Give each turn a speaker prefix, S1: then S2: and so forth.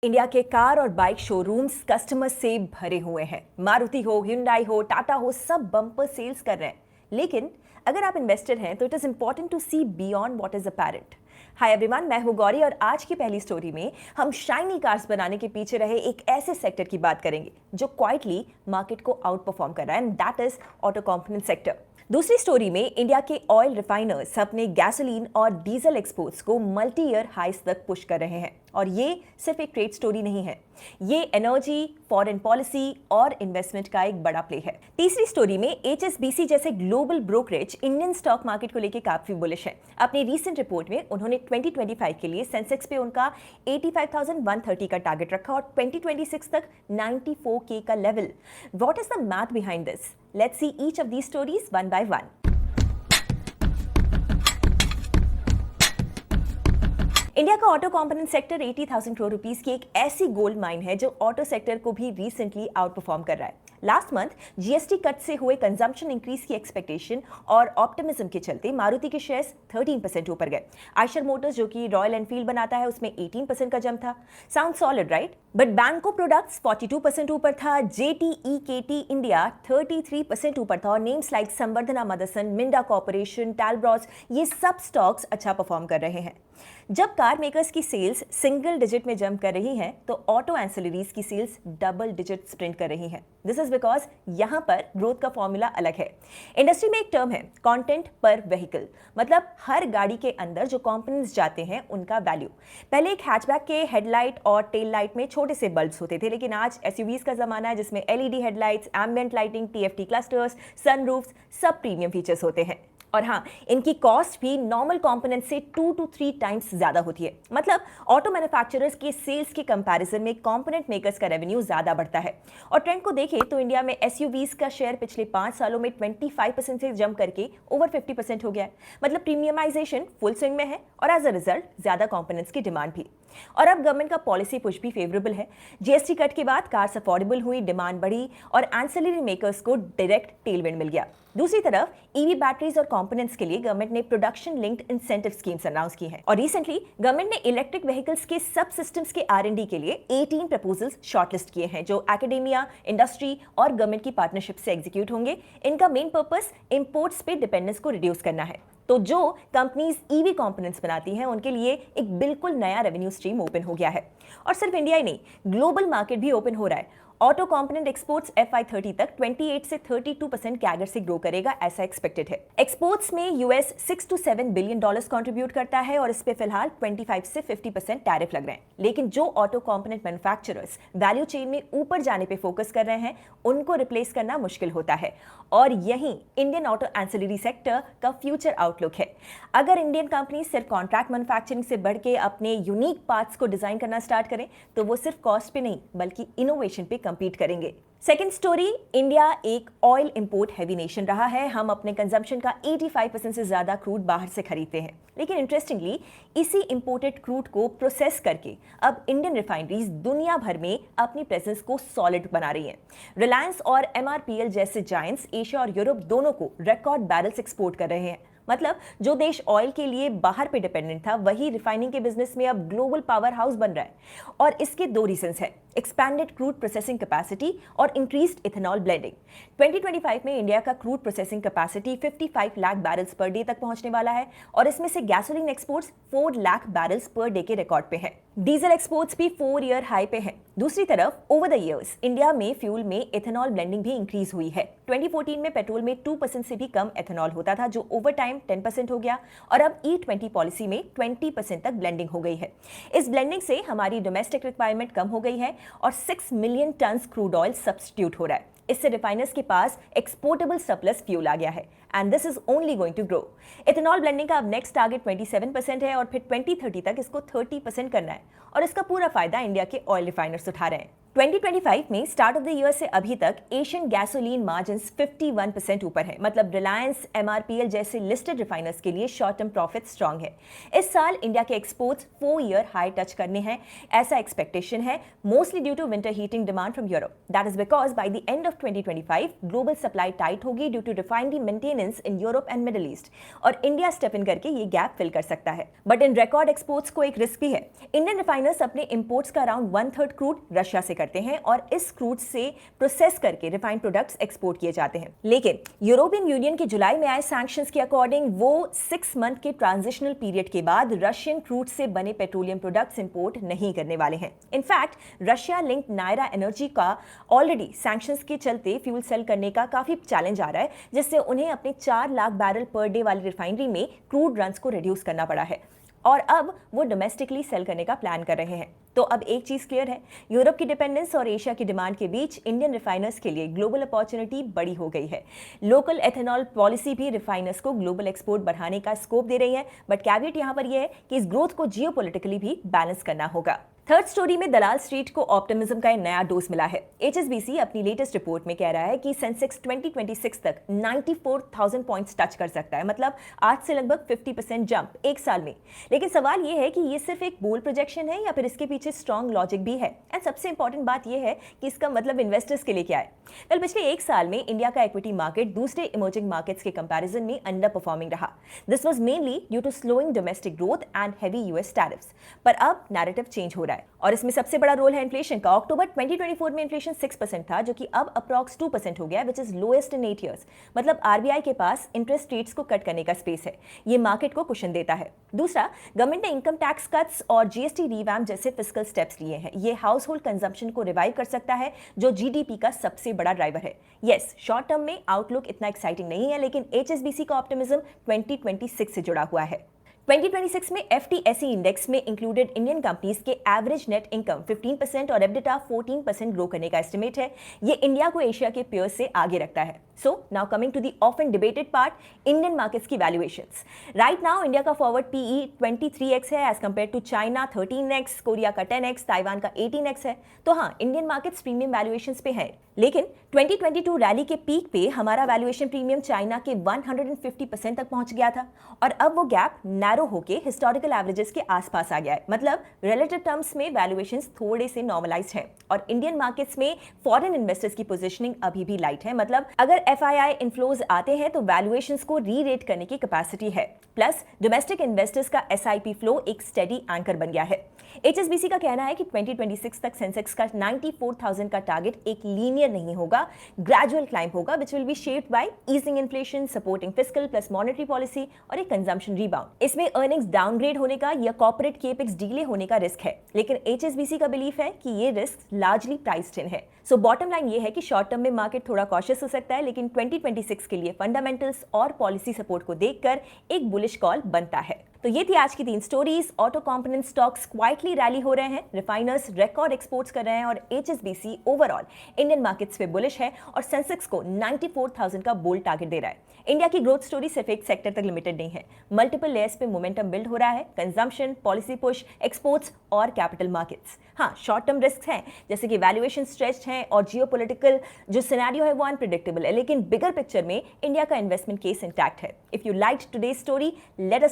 S1: India के car और bike showrooms customer से भरे हुए हैं। मारुति हो, hyundai हो, टाटा हो, सब बम्पर सेल्स कर रहे हैं। लेकिन अगर आप इन्वेस्टर हैं तो it is important to see beyond what is apparent. Hi everyone, मैं हूं गौरी और आज की पहली स्टोरी में हम शाइनी कार्स बनाने के पीछे रहे एक ऐसे सेक्टर की बात करेंगे जो क्वाइटली मार्केट को आउट परफॉर्म कर रहा है, and that is auto component sector. दूसरी स्टोरी में इंडिया के ऑयल रिफाइनर्स अपने गैसोलीन और डीजल एक्सपोर्ट्स को मल्टी ईयर हाइस तक पुश कर रहे हैं, और ये सिर्फ एक ट्रेड स्टोरी नहीं है, ये एनर्जी, फॉरेन पॉलिसी और इन्वेस्टमेंट का एक बड़ा प्ले है। तीसरी स्टोरी में एचएसबीसी जैसे global brokerage Indian stock market को लेकर काफी बुलिश है। अपनी रीसेंट रिपोर्ट में उन्होंने 2025 के लिए सेंसेक्स पे उनका 85,130 का टारगेट रखा और 2026 तक 94K का level. What is the math behind this? Let's see each of these stories one by one. India का auto component sector 80,000 crore rupees की एक ऐसी गोल्ड माइन है जो ऑटो सेक्टर को भी रिसेंटली आउट परफॉर्म कर रहा है। लास्ट मंथ जीएसटी कट से हुए कंजम्पशन इंक्रीज की एक्सपेक्टेशन और ऑप्टिमिज्म के चलते मारुति के शेयर्स 13% ऊपर गए। आयशर मोटर्स, जो कि रॉयल एनफील्ड बनाता है, उसमें 18% का जंप था। Sound solid, right? बट बैंको प्रोडक्ट्स 42% ऊपर था, जेटीईकेटी इंडिया 33% ऊपर था, और नेम्स लाइक संवर्धना मदरसन, मिंडा कॉर्पोरेशन, टैलब्रॉस, ये सब स्टॉक्स अच्छा परफॉर्म कर रहे हैं। जब कार मेकर्स की सेल्स सिंगल डिजिट में जंप कर रही हैं तो ऑटो एंसिलरीज की सेल्स डबल डिजिट स्प्रिंट कर रही हैं। दिस इज बिकॉज यहां पर ग्रोथ का फॉर्मूला अलग है। इंडस्ट्री में एक टर्म है कंटेंट पर व्हीकल, मतलब हर गाड़ी के अंदर जो कंपोनेंट्स जाते हैं उनका वैल्यू। पहले एक हैचबैक के हेडलाइट और टेल लाइट में छोटे से बल्ब्स होते थे, लेकिन आज एसयूवीज का जमाना है जिसमें LED headlights, ambient lighting, TFT clusters, sunroofs, सब प्रीमियम फीचर्स होते हैं। और हाँ, इनकी कॉस्ट भी नॉर्मल कंपोनेंट से 2 to 3 टाइम्स ज्यादा होती है। मतलब ऑटो मैन्युफैक्चरर्स के सेल्स के कंपैरिजन में कंपोनेंट मेकर्स का रेवेन्यू ज्यादा बढ़ता है। और ट्रेंड को देखें तो इंडिया में एसयूवीज का शेयर पिछले 5 सालों में 25% से जंप करके ओवर 50% हो गया है। मतलब प्रीमियमाइजेशन फुल स्विंग में है और एज अ रिजल्ट ज्यादा कंपोनेंट्स की डिमांड भी। और अब गवर्नमेंट का पॉलिसी पुश भी फेवरेबल है। जीएसटी कट के बाद कार्स अफोर्डेबल हुई, डिमांड बढ़ी और एंसिलरी मेकर्स को डायरेक्ट टेलविंड मिल गया। दूसरी तरफ ईवी बैटरीज और कंपोनेंट्स के लिए गवर्नमेंट ने production linked incentive schemes announce की हैं, और रिसेंटली गवर्नमेंट ने इलेक्ट्रिक व्हीकल्स के सब सिस्टम्स के R&D के लिए 18 प्रपोजल्स शॉर्टलिस्ट किए हैं जो एकेडेमिया, इंडस्ट्री और गवर्नमेंट की पार्टनरशिप से एग्जीक्यूट होंगे। इनका मेन पर्पस इंपोर्ट्स पे डिपेंडेंस को रिड्यूस करना है। तो जो कंपनीज ईवी कंपोनेंट्स बनाती हैं उनके लिए एक बिल्कुल नया रेवेन्यू स्ट्रीम ओपन हो गया है। और सिर्फ इंडिया ही नहीं, ग्लोबल मार्केट भी ओपन हो रहा है। ऑटो कंपोनेंट एक्सपोर्ट्स FY30 तक 28 से 32% कैगर से ग्रो करेगा, ऐसा एक्सपेक्टेड है। एक्सपोर्ट्स में US 6 to 7 billion dollars contribute करता है और इस पे फिलहाल 25 से 50% टैरिफ लग रहे हैं। लेकिन जो auto component manufacturers value chain में ऊपर जाने पे फोकस कर रहे हैं उनको रिप्लेस करना मुश्किल होता है, और यही इंडियन ऑटो एंसिलरी सेक्टर का फ्यूचर आउटलुक है। अगर इंडियन कंपनी सिर्फ कॉन्ट्रैक्ट मैन्युफैक्चरिंग से बढ़ के अपने यूनिक पार्ट्स को डिजाइन करना स्टार्ट करें तो वो सिर्फ कॉस्ट पे नहीं बल्कि इनोवेशन पे compete करेंगे। सेकेंड स्टोरी, इंडिया एक ऑयल इंपोर्ट हैवी नेशन रहा है। हम अपने कंजम्पशन का 85% से ज्यादा क्रूड बाहर से खरीदते हैं, लेकिन इंटरेस्टिंगली इसी इंपोर्टेड क्रूड को प्रोसेस करके अब इंडियन रिफाइनरीज दुनिया भर में अपनी प्रेजेंस को सॉलिड बना रही हैं। रिलायंस और MRPL जैसे जायंट्स एशिया और यूरोप दोनों को रिकॉर्ड बैरल्स एक्सपोर्ट कर रहे हैं। मतलब जो देश ऑयल के लिए बाहर पे डिपेंडेंट था वही रिफाइनिंग के बिजनेस में अब ग्लोबल पावर हाउस बन रहा है। और इसके 2 रीजंस हैं, एक्सपैंडेड क्रूड प्रोसेसिंग कैपेसिटी और इंक्रीज्ड इथेनॉल ब्लेंडिंग। 2025 में इंडिया का crude processing capacity 55 lakh barrels per day तक पहुंचने वाला है, और इसमें से gasoline exports 4 lakh barrels per day के रिकॉर्ड पे है। डीजल एक्सपोर्ट्स भी 4 ईयर हाई पे है। दूसरी तरफ ओवर द इयर्स इंडिया में फ्यूल में इथेनॉल ब्लेंडिंग भी इंक्रीज हुई है। 2014 में पेट्रोल में 2% से भी कम इथेनॉल होता था, जो ओवर टाइम 10% हो गया, और अब E20 पॉलिसी में 20% तक ब्लेंडिंग हो गई है। इस ब्लेंडिंग से हमारी डोमेस्टिक रिक्वायरमेंट कम हो गई है और 6 million tonne crude oil substitute हो रहा है। इससे रिफाइनर्स के पास एक्सपोर्टेबल सरप्लस फ्यूल आ गया है, and this is only going to grow. Ethanol blending का अब नेक्स्ट टारगेट 27% है और फिर 2030 तक इसको 30% करना है, और इसका पूरा फायदा इंडिया के ऑयल रिफाइनर्स उठा रहे हैं। 2025 में स्टार्ट ऑफ द ईयर से अभी तक एशियन गैसोलीन मार्जिन्स 51% ऊपर है। मतलब रिलायंस, एमआरपीएल जैसे लिस्टेड रिफाइनर्स के लिए शॉर्ट टर्म प्रॉफिट स्ट्रांग है। इस साल इंडिया के एक्सपोर्ट्स 4 ईयर हाई टच करने हैं, ऐसा एक्सपेक्टेशन है, mostly due to winter heating demand from Europe. That is because by the end of 2025 global supply tight होगी due to refinery maintenance in Europe and Middle East, और India step in करके ये gap fill कर सकता है। But in record exports को एक risk भी है। इंडियन रिफाइनर्स अपने इंपोर्ट्स का अराउंड 1/3 क्रूड रशिया से करते हैं और इस क्रूड से प्रोसेस करके रिफाइंड प्रोडक्ट्स एक्सपोर्ट किए जाते हैं। लेकिन यूरोपियन यूनियन के जुलाई में आए सैंक्शंस के अकॉर्डिंग वो 6 मंथ के ट्रांजिशनल पीरियड के बाद रशियन क्रूड से बने पेट्रोलियम प्रोडक्ट्स इंपोर्ट नहीं करने वाले हैं। In fact Russia linked Nayara energy का ऑलरेडी सैंक्शंस के चलते फ्यूल सेल करने का काफी चैलेंज आ रहा है, जिससे उन्हें अपने 4 लाख बैरल पर डे वाली रिफाइनरी में क्रूड रन्स को रिड्यूस करना पड़ा है और अब वो डोमेस्टिकली सेल करने का प्लान कर रहे हैं। तो अब एक चीज क्लियर है, यूरोप की डिपेंडेंस और एशिया की डिमांड के बीच इंडियन रिफाइनर्स के लिए ग्लोबल अपॉर्चुनिटी बड़ी हो गई है। लोकल एथेनॉल पॉलिसी भी रिफाइनर्स को ग्लोबल एक्सपोर्ट बढ़ाने का स्कोप दे रही है, बट कैविएट यहां पर यह है कि इस ग्रोथ को जियोपॉलिटिकली भी बैलेंस करना होगा। थर्ड स्टोरी में दलाल स्ट्रीट को ऑप्टिमिज्म का एक नया डोज मिला है। एचएसबीसी अपनी लेटेस्ट रिपोर्ट में कह रहा है कि सेंसेक्स 2026 तक 94,000 पॉइंट्स टच कर सकता है, मतलब आज से लगभग 50% जंप एक साल में। लेकिन सवाल यह है कि ये सिर्फ एक बोल्ड प्रोजेक्शन है या फिर इसके पीछे स्ट्रॉन्ग लॉजिक भी है। एंड सबसे इंपॉर्टेंट बात यह है कि इसका मतलब इन्वेस्टर्स के लिए क्या है। कल पिछले एक साल में इंडिया का इक्विटी मार्केट दूसरे इमर्जिंग मार्केट्स के कंपैरिजन में अंडर परफॉर्मिंग रहा। This was mainly due to slowing domestic growth and heavy US tariffs. पर अब नैरेटिव चेंज हो रहा है और इसमें सबसे बड़ा रोल है इन्फ्लेशन का। अक्टूबर 2024 में इन्फ्लेशन 6% था, जो कि अब अप्रॉक्स 2% हो गया, which is lowest in 8 years. मतलब आरबीआई के पास इंटरेस्ट रेट्स को कट करने का स्पेस है। ये मार्केट को कुशन देता है। दूसरा, गवर्नमेंट ने इनकम टैक्स कट्स और जीएसटी रिवैम्प जैसे फिस्कल स्टेप्स लिए हैं। ये हाउस होल्ड कंजम्पशन को रिवाइव कर सकता है, जो जीडीपी का सबसे बड़ा ड्राइवर है। यस, शॉर्ट टर्म में आउटलुक इतना एक्साइटिंग नहीं है, लेकिन एचएसबीसी का ऑप्टिमिज्म 2026 से जुड़ा हुआ है। 2026 में एफटीएसई इंडेक्स में इंक्लूडेड इंडियन कंपनीज के एवरेज नेट इनकम 15% और एबिटा 14% ग्रो करने का एस्टिमेट है। ये इंडिया को एशिया के पेयर्स से आगे रखता है। So now coming to the often debated part, Indian markets की वैल्यूएशंस। राइट नाउ इंडिया का फॉरवर्ड पीई 23x है as compare to China 13x, Korea का 10x, ताइवान का 18x है। तो हाँ, इंडियन मार्केट्स प्रीमियम वैल्यूएशंस पे है, लेकिन 2022 रैली के पीक पे हमारा वैल्यूएशन प्रीमियम चाइना के 150% तक पहुंच गया था और अब वो गैप नैरो होके हिस्टोरिकल एवरेजेस के आसपास आ गया है। मतलब रिलेटिव टर्म्स में वैल्यूएशंस थोड़े से नॉर्मलाइज्ड है और इंडियन मार्केट्स में फॉरेन इन्वेस्टर्स की पोजीशनिंग अभी भी लाइट है। मतलब अगर एफआईआई इनफ्लोज आते हैं तो वैल्यूएशंस को री रेट करने की कैपेसिटी है। प्लस डोमेस्टिक इन्वेस्टर्स का एसआईपी फ्लो एक स्टेडी एंकर बन गया है। एचएसबीसी का कहना है कि 2026 तक सेंसेक्स का 94,000 का टारगेट एक लीनियर नहीं होगा, ग्रेजुअल क्लाइंब होगा, which will be shaped by easing inflation, supporting fiscal plus monetary policy और एक कंजम्पशन रीबाउंड। इसमें अर्निंग्स डाउनग्रेड होने का या कॉर्पोरेट केपेक्स डिले होने का रिस्क है, लेकिन एचएसबीसी का बिलीफ है कि ये रिस्क लार्जली प्राइस्ड इन है। सो बॉटम लाइन ये है कि शॉर्ट टर्म में मार्केट थोड़ा कॉशियस हो सकता है, लेकिन 2026 के लिए फंडामेंटल्स और पॉलिसी सपोर्ट को देखकर एक बुलिश कॉल बनता है। तो ये थी आज की 3 stories. Auto component stocks quietly rally हो रहे हैं, रिफाइनर्स रिकॉर्ड एक्सपोर्ट्स कर रहे हैं और एचएसबीसी ओवरऑल इंडियन मार्केट्स पे बुलिश है और सेंसेक्स को 94,000 का बोल्ड टारगेट दे रहा है। इंडिया की ग्रोथ स्टोरी सिर्फ एक सेक्टर तक लिमिटेड नहीं है, मल्टीपल लेयर्स पे मोमेंटम बिल्ड हो रहा है, कंजम्पशन, पॉलिसी पुश, एक्सपोर्ट्स और कैपिटल मार्केट्स। हाँ, शॉर्ट टर्म रिस्क हैं जैसे कि वैल्यूएशन स्ट्रेच्ड हैं और जियोपॉलिटिकल जो सिनेरियो है वो अनप्रेडिक्टेबल है, लेकिन बिगर पिक्चर में इंडिया का इन्वेस्टमेंट केस इंटैक्ट है। If you liked today's story, let us